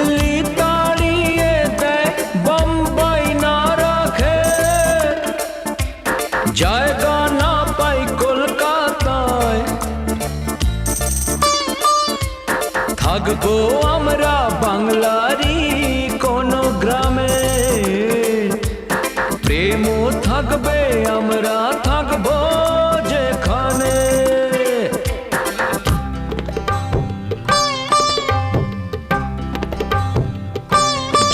দিল্লি তাড়িয়ে দেয়, বোম্বাই না রাখে, জায়গা না পাই কলকাতায়, থাকবো আমরা বাংলারই কোনো গ্রামে, প্রেমও থাকবে আমরা থাকবো যেখানে।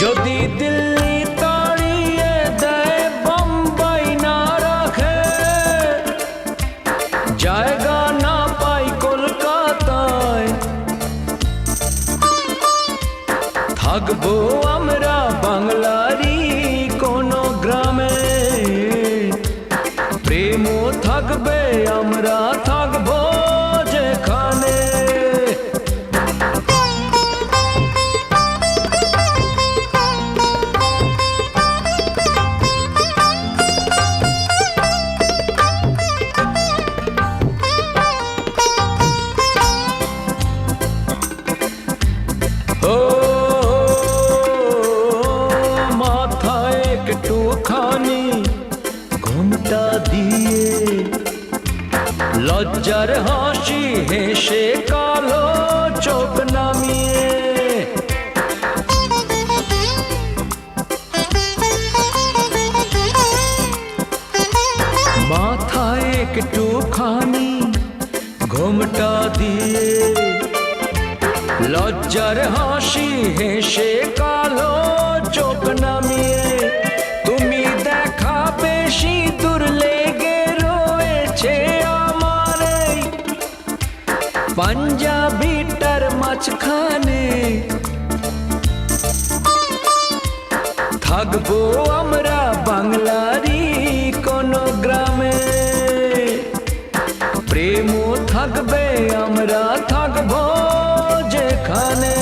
যদি দিল্লি তাড়িয়ে দেয়, বোম্বাই না রাখে, জায়গা না পাই কলকাতায়, থাকবো আমরা বাংলারই কোনো গ্রামে, প্রেমও থাকবে আমরা থাকবো যেখানে। ও মাথায় একটুখানি ঘুমটা দিয়ে, লজ্জার হাসি হেসে কালো চোখ নামিয়ে, মাথায় একটুখানি ঘুমটা দিয়ে, লজ্জার হাসি হেসে কালো চোখ নামিয়ে, তুমি দেখা বেশি দূর লেগে রয়েছে আমার এই পাঞ্জাবিটার মাঝখানে, থাকবো আমরা বাংলারই কোনো গ্রামে, প্রেমও থাকবে আমরা থাকবো যেখানে।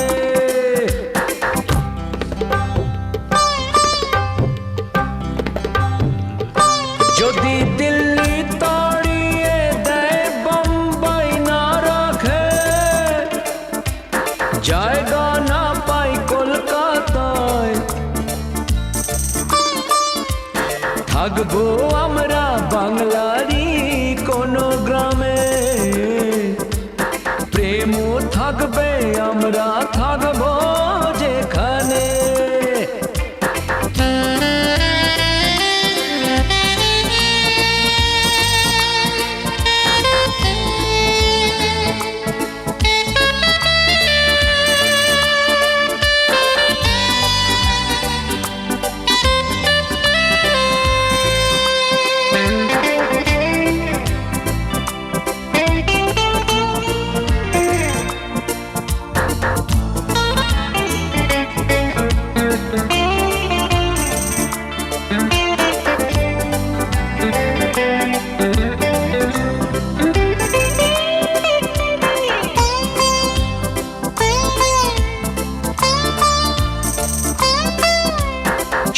যদি দিল্লি তাড়িয়ে দেয়, বোম্বাই না রাখে, জায়গা না পাই কলকাতায়, থাকবো আমরা বাংলারই কোনো গ্রামে, প্রেমও থাকবে আমরা থাকবো যেখানে।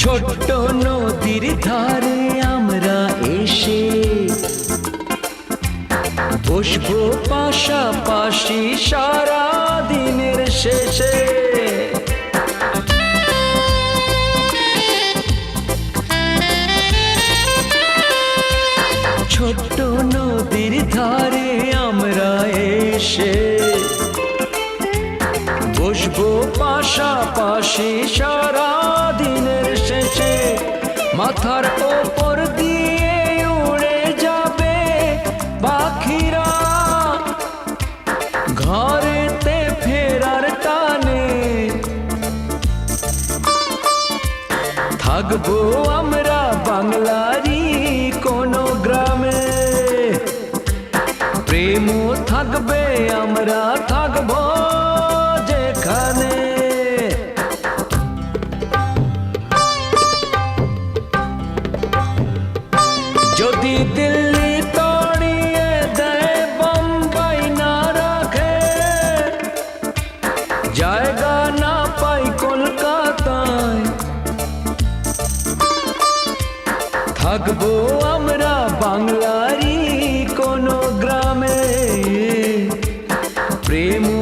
ছোট্ট নদীর ধারে আমরা এসে বসবো পাশাপাশি সারা দিনের শেষে, ছোট্ট নদীর ধারে আমরা এসে বসবো পাশাপাশি সারা দিনের শেষে, মাথার ওপর দিয়ে উড়ে যাবে পাখিরা ঘরেতে ফেরার টানে, থাকবো আমরা বাংলারই কোনো গ্রামে, প্রেমও থাকবে আমরা থাকবো যেখানে। যদি দিল্লি তাড়িয়ে দেয়, বোম্বাই না রাখে, জায়গা না পাই কলকাতায়, থাকবো আমরা বাংলারই কোনো গ্রামে, প্রেমও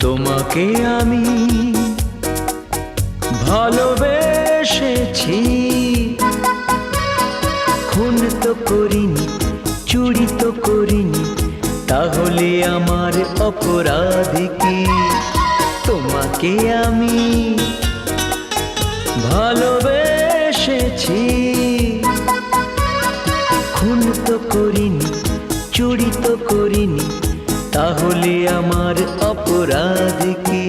তোমাকে আমি ভালোবেসেছি, খুন তো করিনি, চুরি তো করিনি, তাহলে আমার অপরাধ কি? তোমাকে আমি ভালোবেসেছি, খুন তো করিনি, চুরি তো করিনি, তাহলে আমার অপরাধ কি?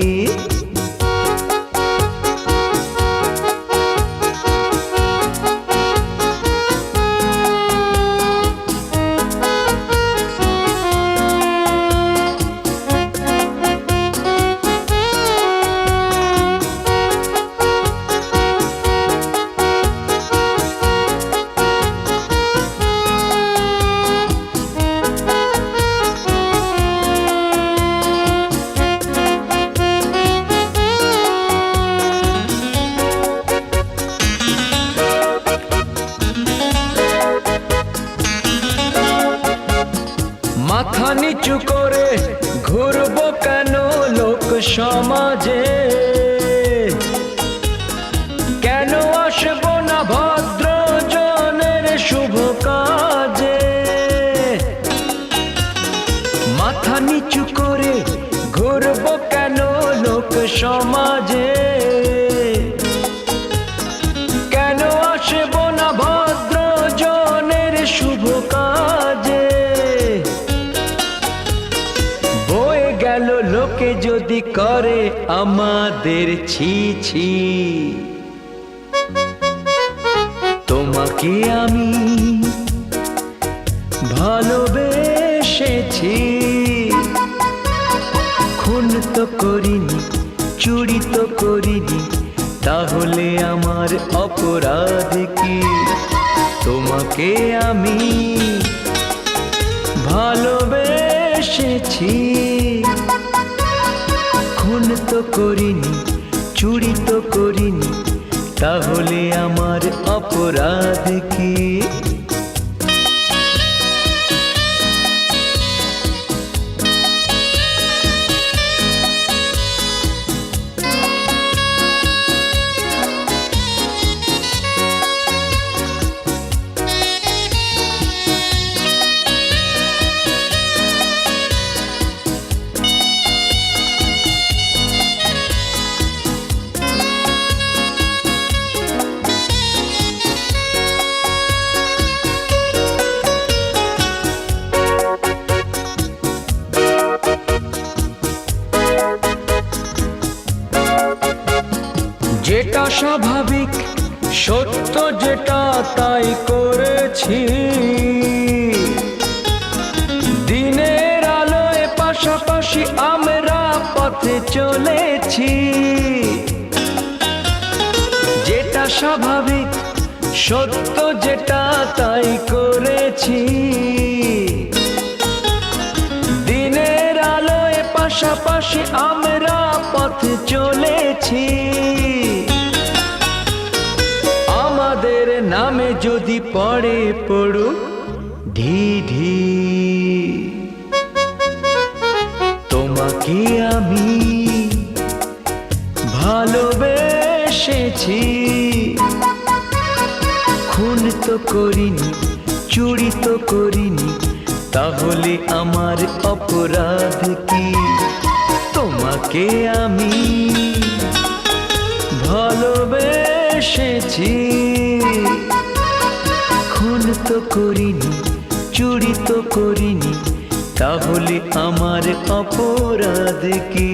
মাথা নিচু করে ঘুরবো কেন লোক সমাজে? কেন আসবো না ভদ্র জনের শুভ কাজে? মাথা নিচু করে ঘুরবো কেন লোক সমাজে? কেন আসবো না ভদ্র জনের শুভ কাজে? গেল লোকে যদি করে আমাদের ছি ছি, তোমাকে আমি ভালোবেসেছি, খুন তো করিনি, চুরি তো করিনি, তাহলে আমার অপরাধ কি? তোমাকে আমি ভালোবেসেছি, খুন তো করিনি, চুরি তো করিনি, তাহলে আমার অপরাধ কি? যেটা স্বাভাবিক সত্য যেটা তাই করেছি, দিনের আলোয় পাশাপাশি আমরা পথে চলেছি। যেটা স্বাভাবিক সত্য যেটা তাই করেছি, দিনের আলোয় পাশাপাশি আমরা পথে চলেছি। আমাদের নামে যদি পড়ে পড়ুক ঢি ঢি, তোমাকে আমি ভালোবেসেছি, খুন তো করিনি, চুরি তো করিনি, তাহলে আমার অপরাধ কি? তোমাকে আমি ভালোবেসেছি, খুন তো করিনি, চুরি তো করিনি, তাহলে আমার অপরাধ কি?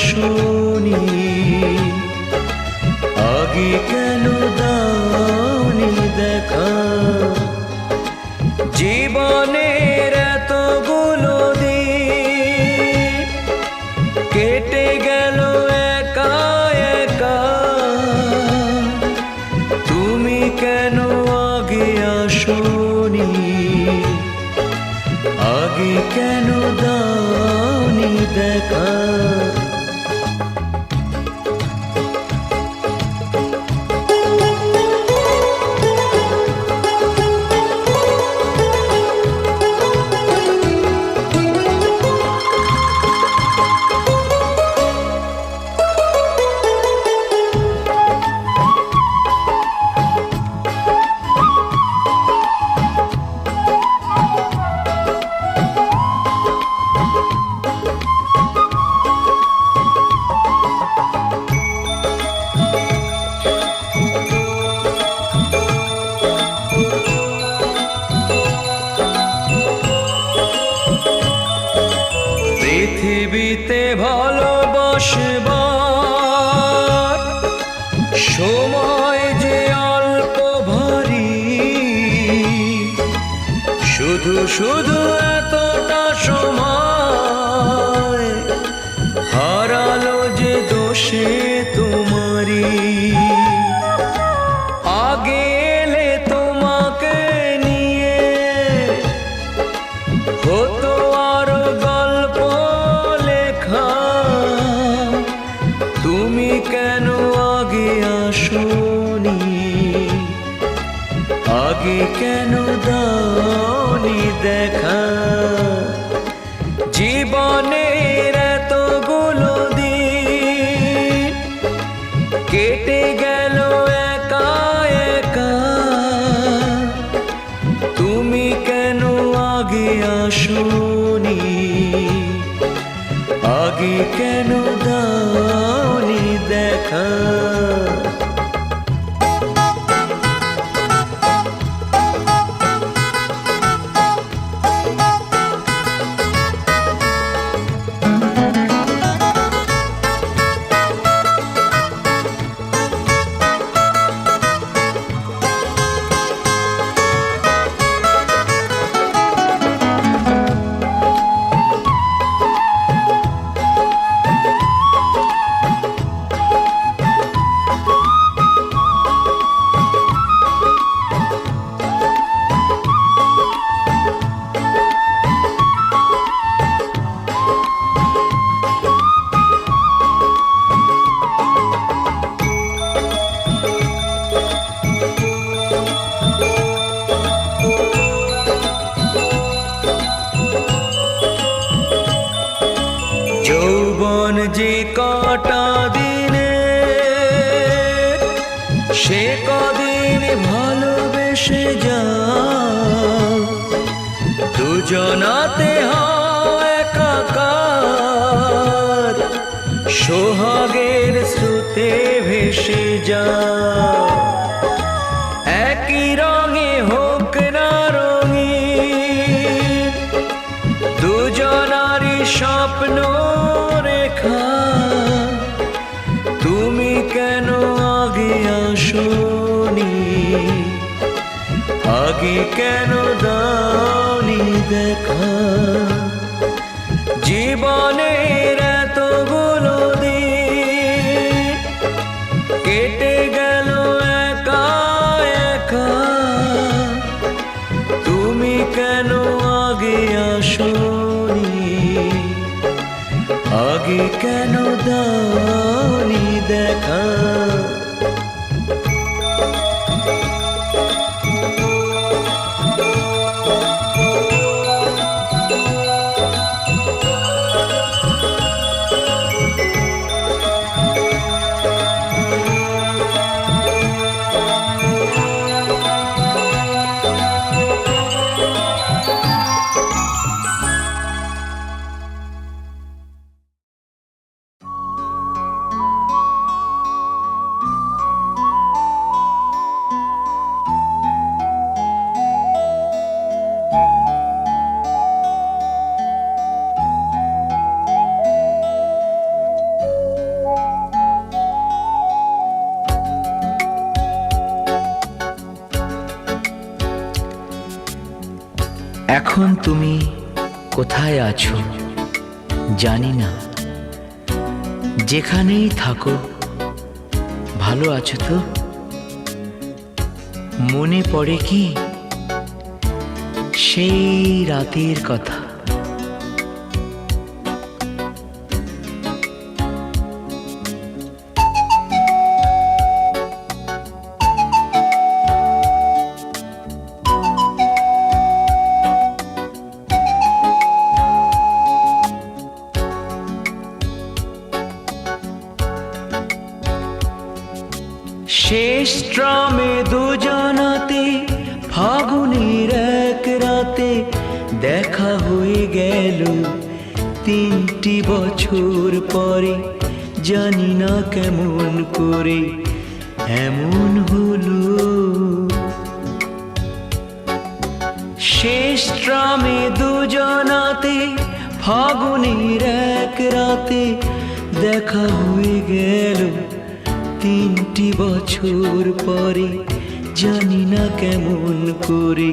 আসনি, আগে কেন দাওনি দেখা। জীবনের এতগুলো দিন কেটে গেল একা একা, তুমি কেন আগে আসনি, আগে কেন দাওনি দেখা। পৃথিবীতে ভালোবাসবার সময় যে অল্প ভারী, শুধু শুধু এতটা সময় হারালো যে দোষে তোমারি। আগে এলে তোমাকে নিয়ে হতো আরো গল্প লেখা, তুমি কেন আগে আসনি, আগে কেন দাওনি দেখা। জীবনের এতগুলো দিন কেটে গেল একা একা, তুমি কেন আগে আসনি, আগে কেন দাওনি দেখা। যৌবন যে কটা দিনে, সে কদিন ভালোবেসে যাও, দুজনাতে হয় একাকার, সোহাগের স্রোতে ভেসে যাও। একই রঙে হোক না রঙিন, দুজনারই স্বপ্ন রেখা, তুমি কেন আগে আসনি, আগে কেন দাওনি দেখা। জীবনের এতগুলো দিন কেটে গেল একা একা, তুমি কেন আগে আসনি, আগে কেন দাওনি দেখা। এখন তুমি কোথায় আছো জানি না, যেখানেই থাকো ভালো আছো তো? মনে পড়ে কি সেই রাতের কথা? শেষ ট্রামে দুজনাতে ফাগুনের এক রাতে দেখা হয়ে গেল 3টি বছর পরে। জানি না কেমন করে এমন হলো। শেষ ট্রামে দুজনাতে ফাগুনের এক রাতে দেখা হয়ে গেল 3টি বছর পরে। জানি না কেমন করে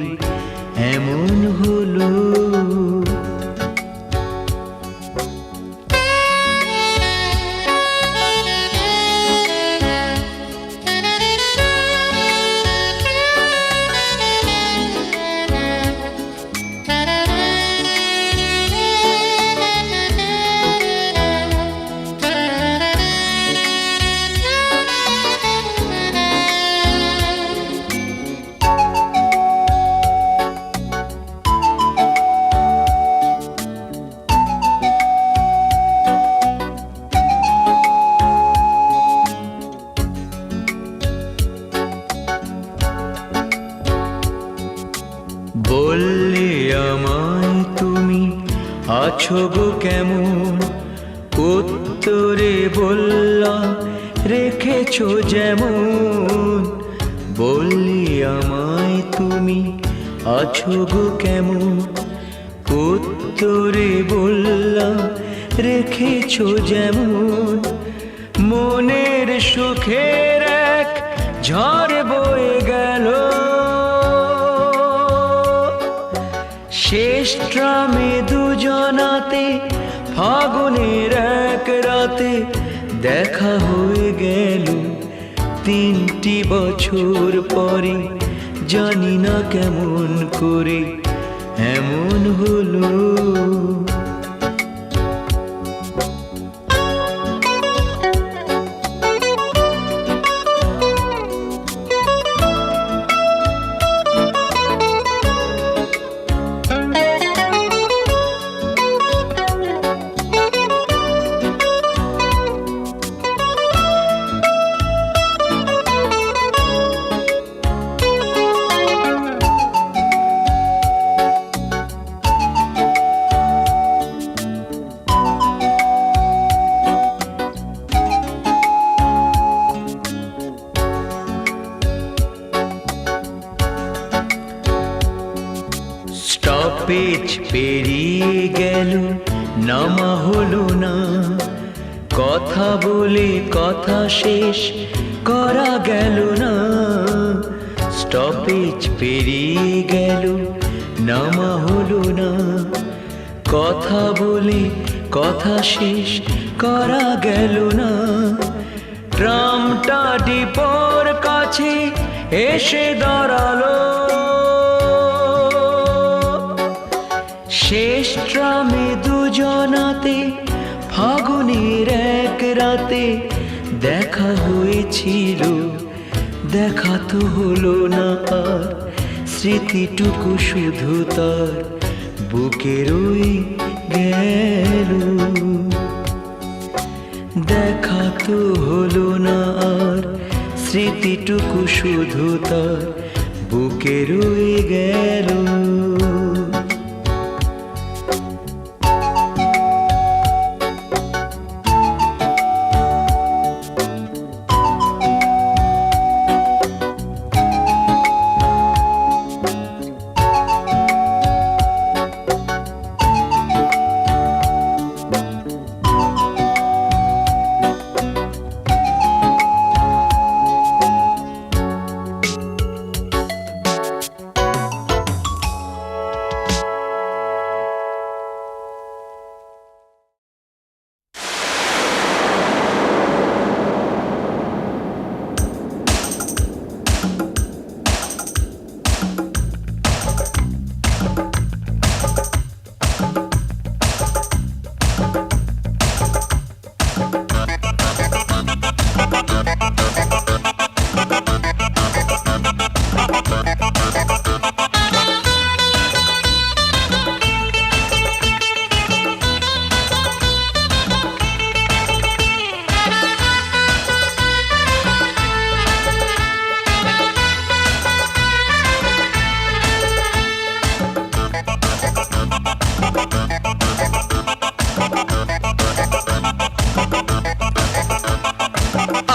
এমন হলো। বললে আমায় তুমি আছো গো কেমন, উত্তরে বললাম রেখেছো যেমন। বললে আমায় তুমি আছো গো কেমন, উত্তরে বললাম রেখেছো যেমন। মনের সুখের এক ঝড় বয়ে গেল। শেষ ট্রামে দুজনাতে ফাগুনের এক রাতে দেখা হয়ে গেল 3টি বছর পরে। জানি না কেমন করে এমন হলো। স্টপেজ পেরিয়ে গেল, নামা হলো না। কথা বলে কথা শেষ করা গেল না। স্টপেজ পেরিয়ে গেল, নামা হলো না। কথা বলে কথা শেষ করা গেল না। ট্রামটা ডিপোর কাছে এসে দাঁড়ালো। শেষ ট্রামে দুজনাতে ফাগুনের এক রাতে দেখা হয়েছিল। দেখা তো হলো না আর, স্মৃতিটুকু শুধু তার বুকে রয়ে গেল। দেখা তো হলো না আর, স্মৃতিটুকু শুধু তার বুকে রয়ে গেল।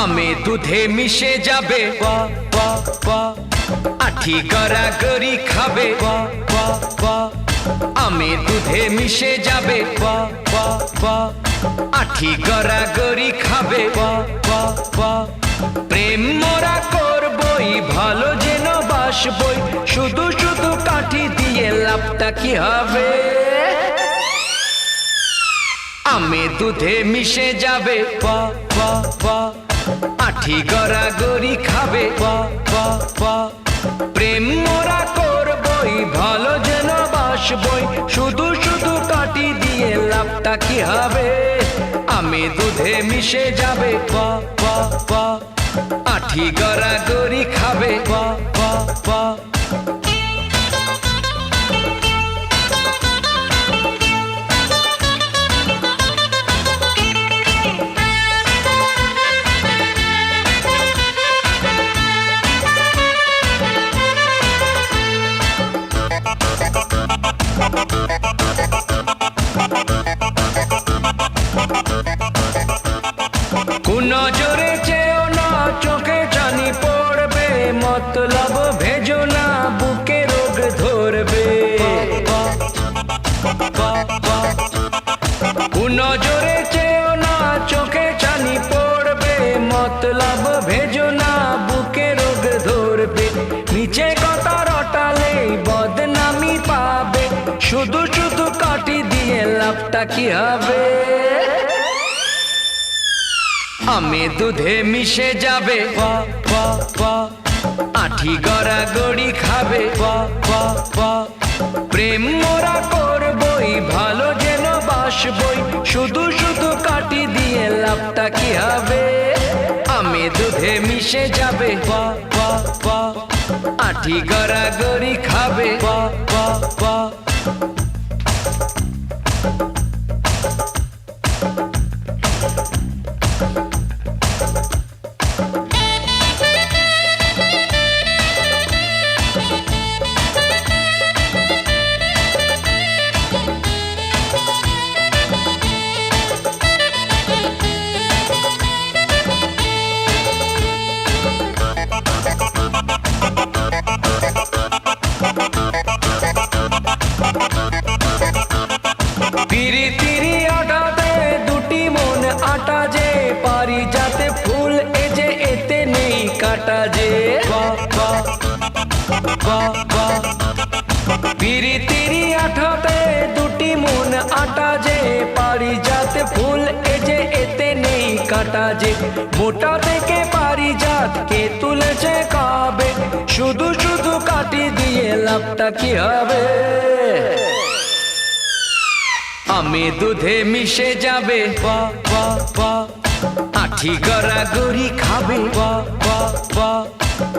আমে দুধে মিশে যাবে, পা পা পা আঠি গড়াগড়ি খাবে, পা পা পা আমে দুধে মিশে যাবে, পা পা পা আঠি গড়াগড়ি খাবে, পা পা পা প্রেম মোরা করবই, ভালো যেন বাসবই, শুধু শুধু কাঠি দিয়ে লাভটা কি হবে? আমে দুধে মিশে যাবে, পা পা পা আঠি গড়াগড়ি খাবে, পা পা পা প্রেম মোরা করবই, ভালো যেন বাসবই, শুধু শুধু কাঠি দিয়ে লাভটা কি হবে? আমে দুধে মিশে যাবে, পা পা পা আঠি গড়াগড়ি খাবে, পা পা পা নজরে চেয়েও না, চোখে চানি পড়বে, মতলব ভেজো না, বুকে রোগ ধরবে। নজরে চেয়েও না, চোখে চানি পড়বে, মতলব ভেজো না, বুকে রোগ ধরবে। নিচে কথা রটালে বদনামি পাবে, শুধু শুধু কাটি দিয়ে লাভটা কি হবে? আমে দুধে মিশে যাবে, পা পা পা আঠি গড়াগড়ি খাবে, পা পা পা প্রেম মোরা করবই, ভালো যেন বাসবই, শুধু শুধু কাটি দিয়ে লাভটা কি হবে? আমে দুধে মিশে যাবে, পা পা পা আঠি গড়াগড়ি খাবে, পা পা পা তিরি তিরি আটাতে দুটি মন আটা যে, পারি যাতে ফুল এ যে এতে নেই কাটা যে। পা পা পা পা তিরি তিরি আটাতে দুটি মন আটা যে, পারি যাতে ফুল এ যে এতে নেই কাটা যে। মোটা থেকে পারি জাত কে তুলেছে কাবে, শুধু শুধু কাটি দিয়ে লাভটা কি হবে? আমে দুধে মিশে যাবে, পা পা পা আঠি গড়াগড়ি খাবে, পা পা পা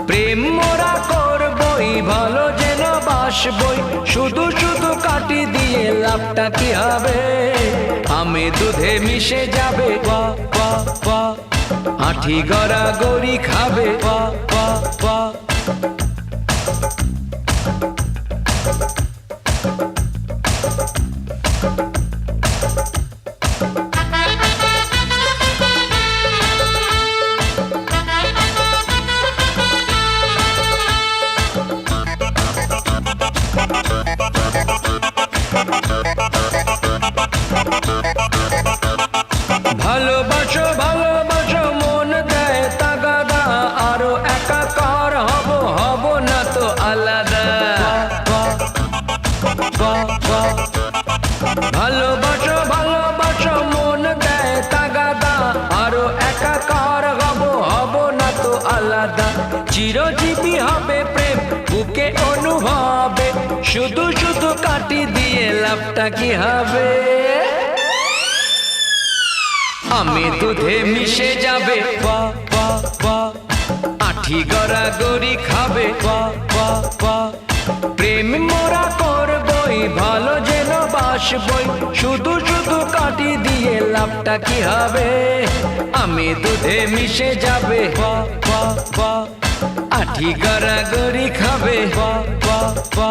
প্রেম মোরা করবই, ভালো যেন বাসবই, শুধু শুধু কাটি দিয়ে লাভটা কি হবে? আমে দুধে মিশে যাবে, পা পা পা আঠি গড়াগড়ি খাবে, পা পা পা ভালোবাসো ভালোবাসো মন দেয় তাগাদা, আরো একাকার হব, হব না তো আলাদা। পা পা পা ভালোবাসো ভালোবাসো মন দেয় তাগাদা, আরো একাকার হব, হব না তো আলাদা। চিরজীবী হবে প্রেম বুকে অনুভবে, শুধু শুধু কাটি দিয়ে লাভটা কি হবে? আমে দুধে মিশে যাবে, পা পা পা আঠি গড়াগড়ি খাবে, পা পা পা প্রেম মোরা করবই, ভালো যেন বাসবই, শুধু শুধু কাটি দিয়ে লাভটা কি হবে? আমে দুধে মিশে যাবে, পা পা পা আঠি গড়াগড়ি খাবে, পা পা পা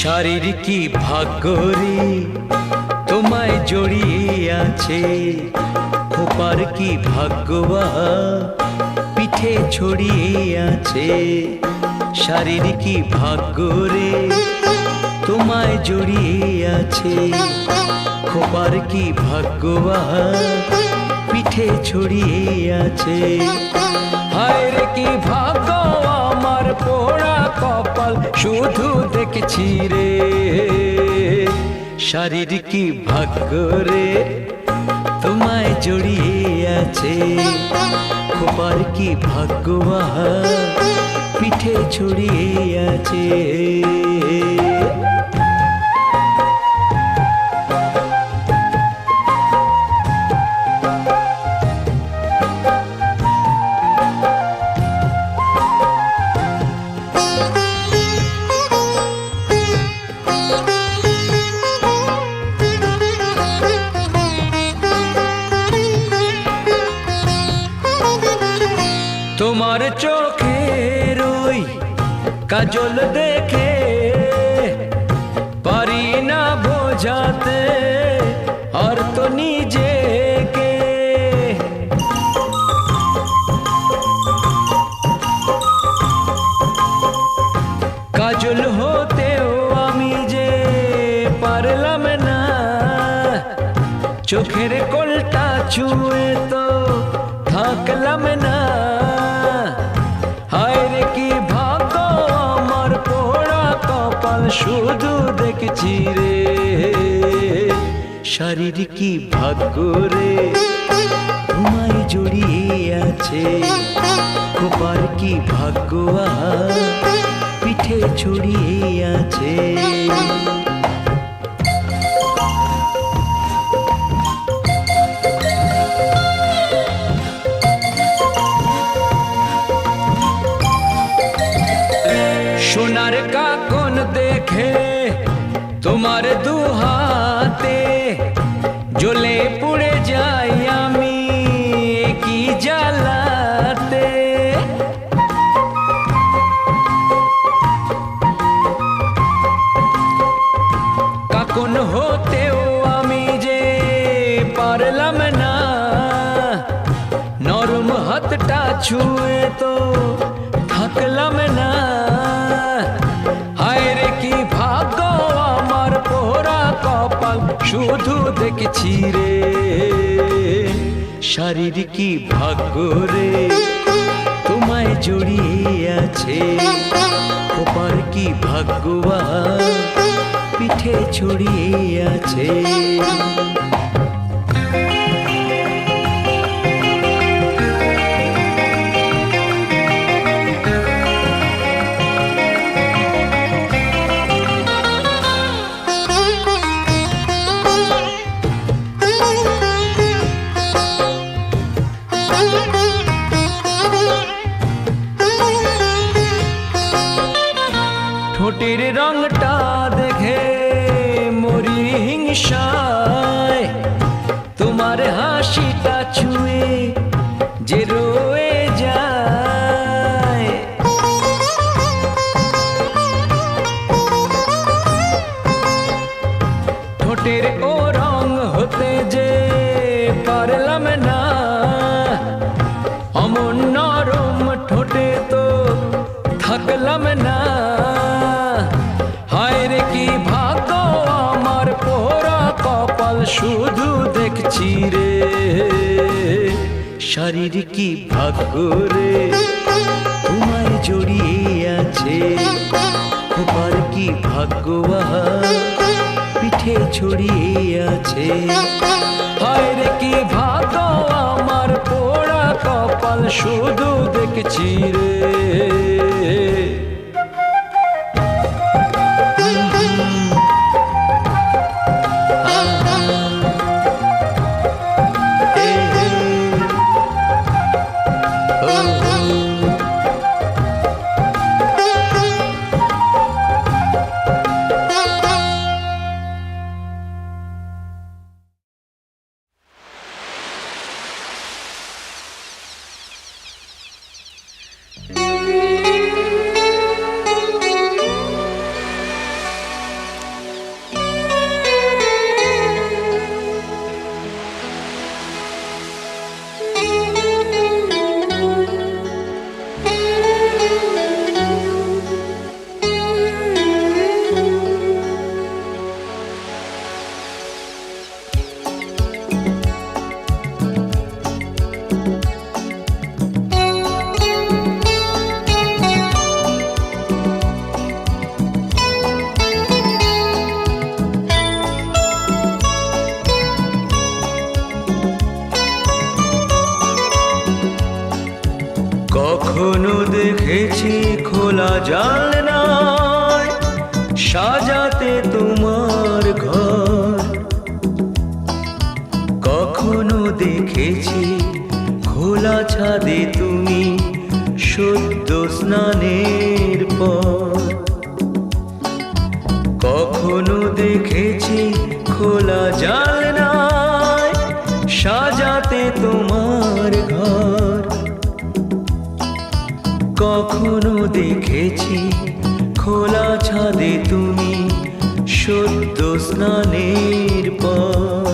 শারীর কি ভাগ্য রে তোমায় জড়িয়ে আছে, খোপার কি ভাগ্যবা পিঠে ছড়িয়ে আছে। শারীর কি ভাগ্য রে তোমায় জড়িয়ে আছে, খোপার কি ভাগ্যবা পিঠে ছড়িয়ে আছে। হায় রে কি ভাগ্য আমার পোড়া কপাল শুধু দেখছি রে। শারীর কি ভাগ্য রে তোমায় জড়িয়ে আছে, খোপার কি ভাগ্যবা পিঠে ছড়িয়ে আছে। তোমার চোখের ওই কাজল দেখে পারি না বোঝাতে আর তো নিজেকে। কাজল হতেও আমি যে পারলাম না, চোখের কোলটা ছুঁয়ে তো থাকলাম না। হায় রে কি ভাগ্য আমার পোড়া কপাল শুধু দেখছি রে। শারীর কি ভাগ্য রে তোমায় জড়িয়ে আছে, খোপার কি ভাগ্য পিঠে ছড়িয়ে আছে। সোনার কাকন দেখে তোমার দুহাতে জ্বলে পুড়ে যাই আমি কি জ্বালাতে। কাকন হতেও আমি যে পারলাম না, নরম হাতটা ছুঁয়ে তো থাকলাম না। হায় রে কি ভাগ্য আমার পোড়া কপাল শুধু দেখছি রে। শারীর কি ভাগ্য রে তোমায় জড়িয়ে আছে, খোপার কি ভাগ্যবা পিঠে ছড়িয়ে আছে। ঠোঁটের রংটা দেখে মরি হিংসায়, তোমার হাসিটা ছুঁয়ে যে রয়ে যায়। ঠোঁটের ও রং হতে যে পারলাম না, অমন নরম ঠোঁটে তো থাকলাম না। হায় রে কি ভাগ্য আমার পোড়া কপাল শুধু দেখছি রে। শারীর কি ভাগ্য রে তোমায় জড়িয়ে আছে, খোপার কি ভাগ্যবা পিঠে ছড়িয়ে আছে। হায় রে কি ভাগ্য আমার পোড়া কপাল শুধু দেখছি রে। কখনো দেখেছি খোলা জানলায় সাজাতে তোমার ঘর, কখনো দেখেছি খোলা ছাদে তুমি সদ্য স্নানের পর, কখনো দেখেছি খোলা জানলায় সাজাতে তোমার ঘর, কখনো দেখেছি খোলা ছাদে তুমি সদ্য স্নানের পর।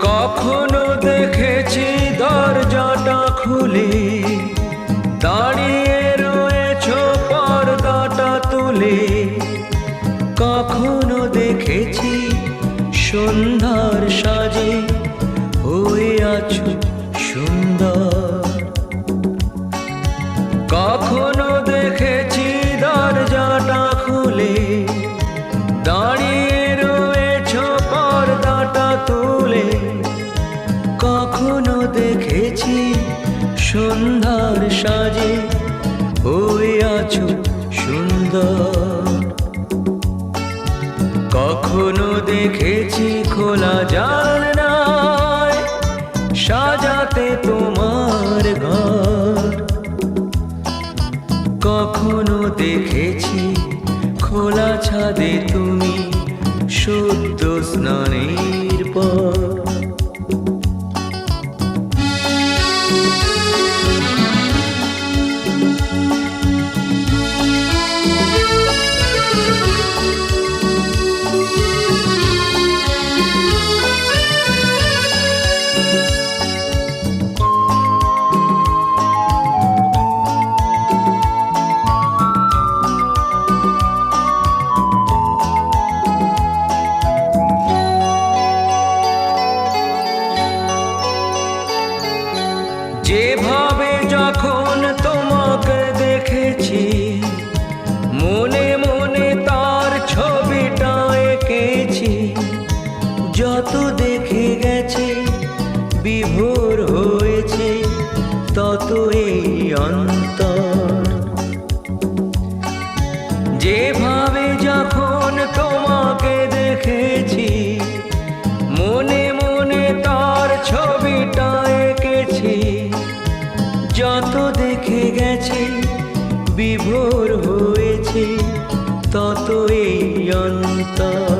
কখনো দেখেছি দরজাটা খুলে দাঁড়িয়ে রয়েছো পর্দাটা তুলে, কখনো দেখেছি সন্ধ্যার সাজে হয়ে আছো সুন্দর, কখনো দেখেছি দরজাটা খুলে দাঁড়িয়ে রয়েছো পর্দাটা তুলে, কখনো দেখেছি সন্ধ্যার সাজে হয়ে আছো সুন্দর, কখনো দেখেছি খোলা জানলায় সাজাতে তোমার ঘর, কখনো দেখেছি খোলা ছাদে তুমি সদ্য স্নানের পর। যেভাবে যখন তোমাকে দেখেছি মনে মনে তার ছবিটা এঁকেছি, যত দেখে গেছে বিভোর হয়েছে তত এই অন্তর, যেভাবে যখন তোমাকে দেখেছি মনে মনে তার ছবিটা এঁকেছি, যত দেখে গেছে বিভোর হয়েছে তত এই অন্তর,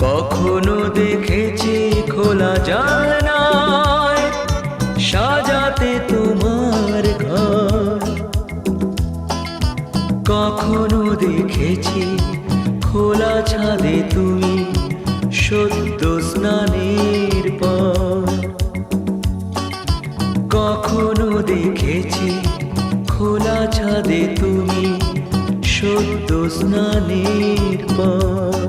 কখনো দেখেছি খোলা জানলায় সাজাতে তোমার ঘর, কখনো দেখেছি খোলা ছাদে তুমি সদ্য স্নানের পর, কখনো দেখেছি খোলা ছাদে তুমি সদ্য স্নানের পর।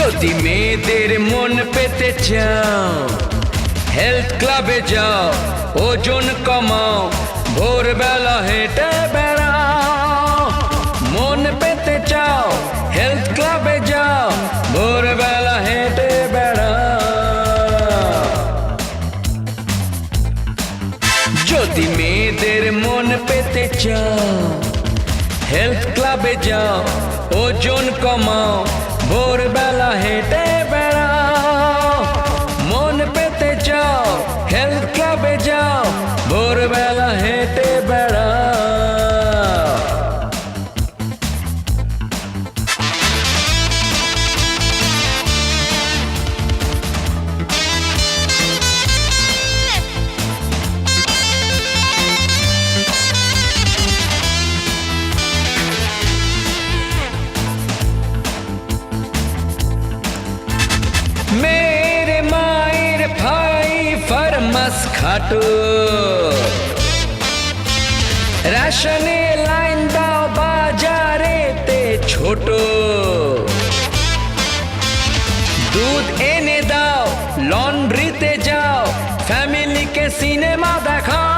যদি মেয়েদের মন পেতে চাও হেলথ ক্লাবে যাও, ওজন কমাও, ভোরবেলা হেঁটে বেড়াও। মন পেতে চাও হেলথ ক্লাবে যাও, ভোরবেলা হেঁটে বেড়াও। যদি মেয়েদের মন পেতে চাও হেলথ ক্লাবে যাও, ওজন কমাও, ভোরবেলা হেঁটে বেড়াও। মন পেতে চাও হেলথ ক্লাবে যাও, ভোরবেলা হেঁটে বেড়াও। मेरे मायर भाई फरमास खाटो, राशने लाइन दाओ बाजारे ते छोटो। दूध एने दाओ लॉन्ड्री ते जाओ, फैमिली के सिनेमा देखाओ।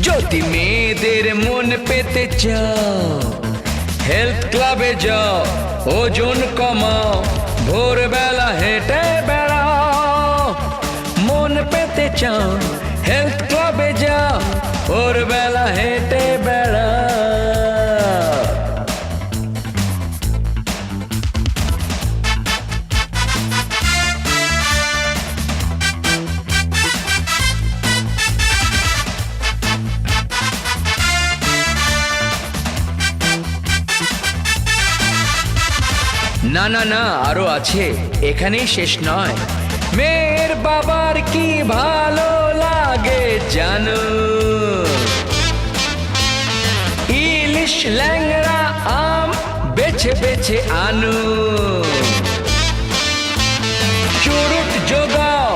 যদি মেয়েদের মন পেতে চাও হেলথ ক্লাবে যাও, ওজন কমাও, ভোরবেলা হেঁটে বেড়াও। মন পেতে চাও হেলথ ক্লাবে যাও, ভোরবেলা হেঁটে বেড়াও। না না না, আরো আছে, এখানেই শেষ নয়। মেয়ের বাবার কি ভালো লাগে জানো, ইলিশ ল্যাংড়া আম বেছে বেছে আনো। চুরুট জোগাও,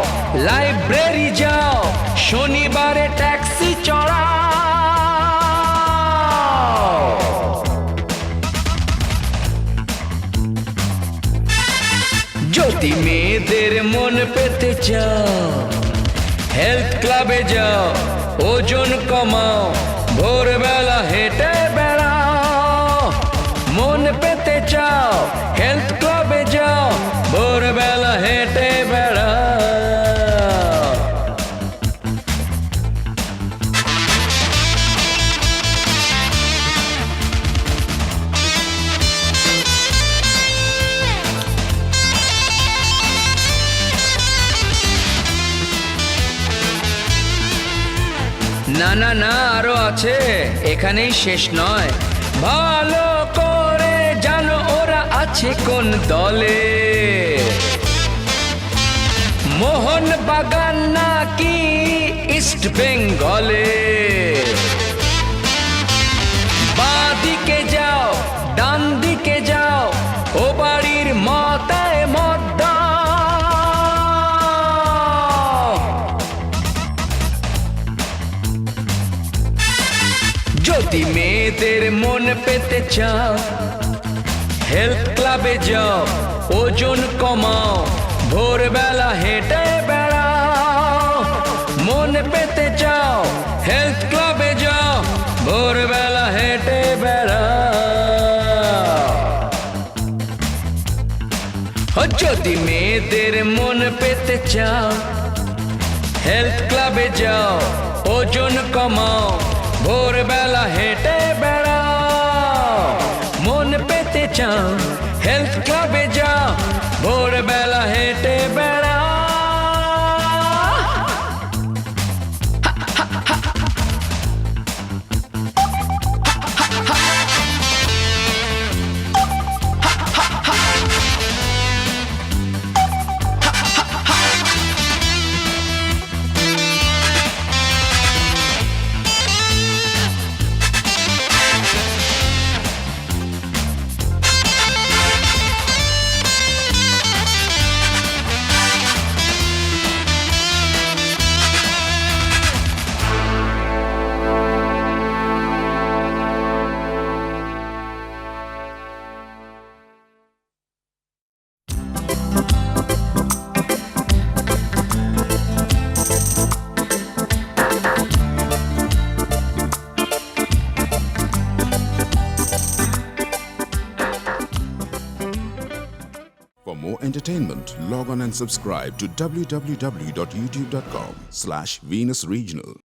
লাইব্রেরি যাও, শনিবারে ট্যাক্সি চড়াও। যদি মেয়েদের মন পেতে চাও হেলথ ক্লাবে যাও, ওজন কমাও, ভোরবেলা হেঁটে বেড়াও। মন পেতে চাও হেলথ ক্লাবে যাও, ভোরবেলা হেঁটে বেড়াও। না না না, আরো আছে, এখানেই শেষ নয়। ভালো করে জানো ওরা আছে কোন দলে, মোহন বাগান নাকি ইস্ট বেঙ্গলে। বাঁ দিকে যাও ডান দিকে যাও, ও বাড়ির মাথায় মত দাও। যদি মেয়েদের মন পেতে চাও হেলথ ক্লাবে যাও, ওজন কমাও, ভোরবেলা হেঁটে বেড়াও। মন পেতে চাও হেলথ ক্লাবে যাও, ভোরবেলা হেঁটে বেড়াও। যদি মেয়েদের মন পেতে চাও হেলথ ক্লাবে যাও, ওজন কমাও, ভোরবেলা হেঁটে বেড়াও। মন পেতে চাও হেলথ ক্লাবে যাও, ভোরবেলা হেঁটে বেড়াও। entertainment, log on and subscribe to www.youtube.com/venusregional.